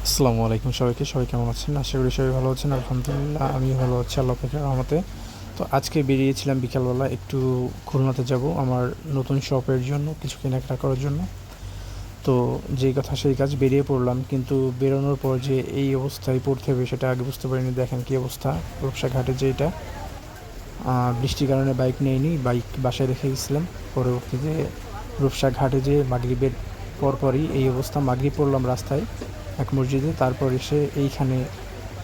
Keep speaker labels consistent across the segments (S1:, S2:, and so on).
S1: আসসালামু আলাইকুম সবাইকে। সবাই কেমন আছেন? আশা করি সবাই ভালো আছেন। আলহামদুলিল্লাহ আমি ভালো আছি আল্লাহ পাকের রহমতে। তো আজকে বেরিয়েছিলাম বিকালবেলা একটু খুলনাতে যাব আমার নতুন শপের জন্য, কিছু কেনাকাটা করার জন্য। তো যেই কথা সেই কাজ, বেরিয়ে পড়লাম। কিন্তু বেরোনোর পর যে এই অবস্থায় পড়তে হবে সেটা আগে বুঝতে পারিনি। দেখেন কী অবস্থা রূপসা ঘাটে, যেটা বৃষ্টির কারণে বাইক নেইনি, বাইক বাসায় রেখে গেছিলাম। পরবর্তীতে রূপসা ঘাটে যে মাগরিবের পরপরই এই অবস্থা। মাগরিব পড়লাম রাস্তায় এক মসজিদে, তারপর এসে এইখানে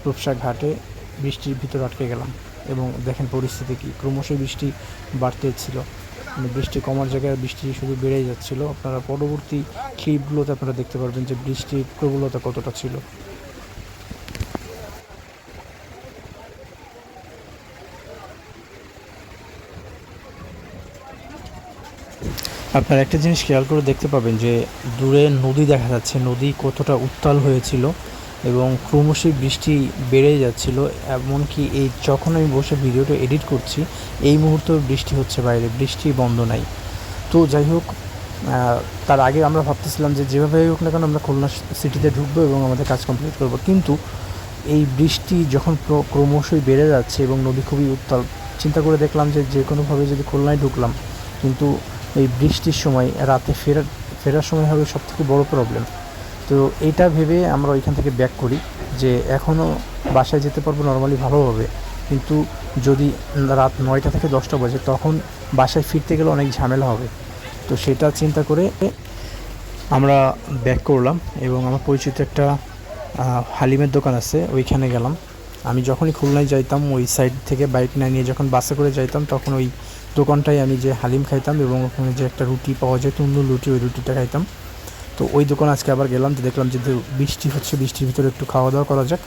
S1: রূপসা ঘাটে বৃষ্টির ভিতর আটকে গেলাম। এবং দেখেন পরিস্থিতি কী, ক্রমশই বৃষ্টি বাড়তে ছিল, মানে বৃষ্টি কমার জায়গায় বৃষ্টি শুধু বেড়েই যাচ্ছিল। আপনারা পরবর্তী ক্লিপগুলোতে আপনারা দেখতে পারবেন যে বৃষ্টির প্রবলতা কতটা ছিল। আপনারা একটা জিনিস খেয়াল করে দেখতে পাবেন যে দূরে নদী দেখা যাচ্ছে, নদী কতটা উত্তাল হয়েছিল এবং ক্রমশই বৃষ্টি বেড়ে যাচ্ছিল। এমনকি এই যখন আমি বসে ভিডিওটা এডিট করছি এই মুহূর্তেও বৃষ্টি হচ্ছে, বাইরে বৃষ্টি বন্ধ নাই। তো যাই হোক, তার আগে আমরা ভাবতেছিলাম যে যেভাবে হোক না কেন আমরা খুলনা সিটিতে ঢুকবো এবং আমাদের কাজ কমপ্লিট করবো। কিন্তু এই বৃষ্টি যখন ক্রমশই বেড়ে যাচ্ছে এবং নদী খুবই উত্তাল, চিন্তা করে দেখলাম যে যে কোনোভাবে যদি খুলনায় ঢুকলাম, কিন্তু এই বৃষ্টির সময় রাতে ফেরার সময় হবে সবথেকে বড় প্রবলেম। তো এইটা ভেবে আমরা ওইখান থেকে ব্যাক করি যে এখনও বাসায় যেতে পারবো নর্মালি ভালোভাবে, কিন্তু যদি রাত 9টা থেকে 10টা বাজে তখন বাসায় ফিরতে গেলে অনেক ঝামেলা হবে। তো সেটা চিন্তা করে আমরা ব্যাক করলাম এবং আমার পরিচিত একটা হালিমের দোকান আছে, ওইখানে গেলাম। আমি যখনই খুলনায় যাইতাম ওই সাইড থেকে বাইক না নিয়ে যখন বাসে করে যাইতাম, তখন ওই দোকানটায় আমি যে হালিম খাইতাম এবং ওখানে যে একটা রুটি পাওয়া যায় তন্দুর রুটি, ওই রুটিটা খাইতাম। তো ওই দোকান আজকে আবার গেলাম, তো দেখলাম যে বৃষ্টি হচ্ছে, বৃষ্টির ভিতরে একটু খাওয়া দাওয়া করা যাক।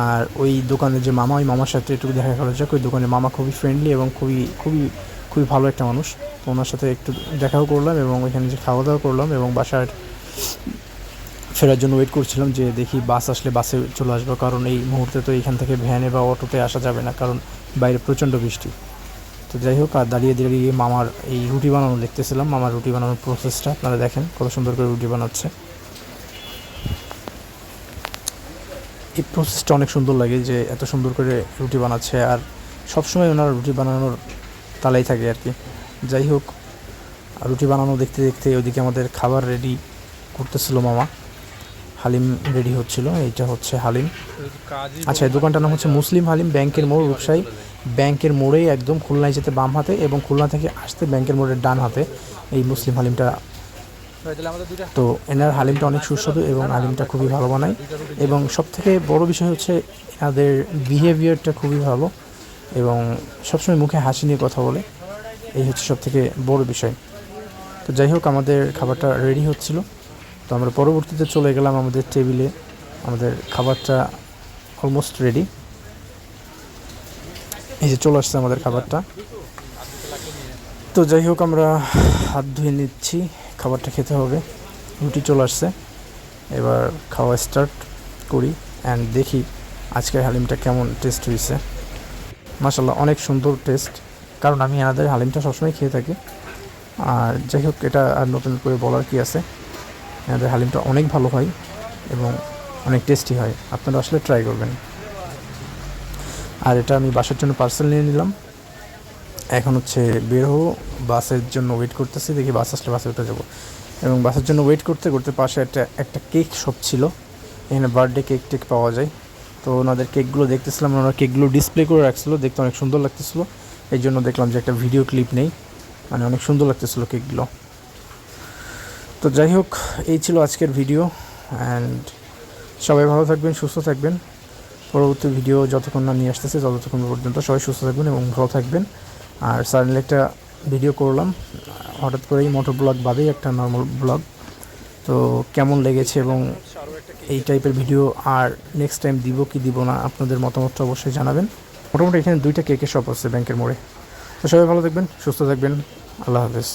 S1: আর ওই দোকানে যে মামা, ওই মামার সাথে একটু দেখা করা যাক। ওই দোকানের মামা খুবই ফ্রেন্ডলি এবং খুবই খুবই খুবই ভালো একটা মানুষ। তো ওনার সাথে একটু দেখাও করলাম এবং ওইখানে যে খাওয়া দাওয়া করলাম এবং বাসার ফেরার জন্য ওয়েট করছিলাম যে দেখি বাস আসলে বাসে চলে আসবো, কারণ এই মুহূর্তে তো এখান থেকে ভ্যানে বা অটোতে আসা যাবে না, কারণ বাইরে প্রচণ্ড বৃষ্টি। তো যাই হোক, আর দাঁড়িয়ে দাঁড়িয়ে মামার এই রুটি বানানো দেখতেছিলাম। মামার রুটি বানানোর প্রসেসটা আপনারা দেখেন, কত সুন্দর করে রুটি বানাচ্ছে। এই প্রসেসটা অনেক সুন্দর লাগে যে এত সুন্দর করে রুটি বানাচ্ছে, আর সবসময় ওনার রুটি বানানোর তালাই থাকে আর কি। যাই হোক, রুটি বানানো দেখতে দেখতে ওইদিকে আমাদের খাবার রেডি করতেছিল মামা। হালিম রেডি হচ্ছিল, এইটা হচ্ছে হালিম। আচ্ছা, এই দোকানটার নাম হচ্ছে মুসলিম হালিম, ব্যাংকের মোড়, রূপসাই ব্যাংকের মোড়েই একদম। খুলনায় যেতে বাম হাতে এবং খুলনা থেকে আসতে ব্যাংকের মোড়ের ডান হাতে এই মুসলিম হালিমটা। তো এনার হালিমটা অনেক সুস্বাদু এবং হালিমটা খুবই ভালো বানায়। এবং সবথেকে বড় বিষয় হচ্ছে এনাদের বিহেভিয়ারটা খুবই ভালো এবং সবসময় মুখে হাসি নিয়ে কথা বলে, এই হচ্ছে সবথেকে বড় বিষয়। তো যাই হোক, আমাদের খাবারটা রেডি হচ্ছিল, তো আমরা পরবর্তীতে চলে গেলাম আমাদের টেবিলে। আমাদের খাবারটা অলমোস্ট রেডি, এই যে চলে আসছে আমাদের খাবারটা। তো যাই হোক, আমরা হাত ধুয়ে নিচ্ছি, খাবারটা খেতে হবে। রুটি চলে আসছে, এবার খাওয়া স্টার্ট করি অ্যান্ড দেখি আজকের হালিমটা কেমন টেস্ট হয়েছে। মাশাল্লাহ অনেক সুন্দর টেস্ট, কারণ আমি এনাদের হালিমটা সবসময় খেয়ে থাকি। আর যাই হোক, এটা আর নতুন করে বলার কি আছে, এনাদের হালিমটা অনেক ভালো হয় এবং অনেক টেস্টি হয়, আপনারা আসলে ট্রাই করবেন। আর এটা আমি বাসার জন্য পার্সেল নিয়ে নিলাম। এখন হচ্ছে বের হবো, বাসের জন্য ওয়েট করতেছি, দেখি বাস আসলে বাসে উঠে যাবো। এবং বাসের জন্য ওয়েট করতে করতে পাশে একটা কেক শপ ছিল, এখানে বার্থডে কেক টেক পাওয়া যায়। তো ওনাদের কেকগুলো দেখতেছিলাম, ওনারা কেকগুলো ডিসপ্লে করে রাখছিলো, দেখতে অনেক সুন্দর লাগতেছিলো। এই জন্য দেখলাম যে একটা ভিডিও ক্লিপ নেই, মানে অনেক সুন্দর লাগতেছিলো কেকগুলো। তো যাই হোক, এই ছিল আজকের ভিডিও। অ্যান্ড সবাই ভালো থাকবেন, সুস্থ থাকবেন। পরবর্তী ভিডিও যতক্ষণ না নিয়ে আসতেছে ততক্ষণ পর্যন্ত সবাই সুস্থ থাকবেন এবং ভালো থাকবেন। আর সাডেনলি একটা ভিডিও করলাম হঠাৎ করেই, মোটর ব্লগ বাদেই একটা নর্মাল ব্লগ। তো কেমন লেগেছে এবং এই টাইপের ভিডিও আর নেক্সট টাইম দিব কি দিব না, আপনাদের মতামতটা অবশ্যই জানাবেন। মোটামুটি এখানে 2টা কেকের শপ আছে ব্যাংকের মোড়ে। তো সবাই ভালো থাকবেন, সুস্থ থাকবেন, আল্লাহ হাফেজ।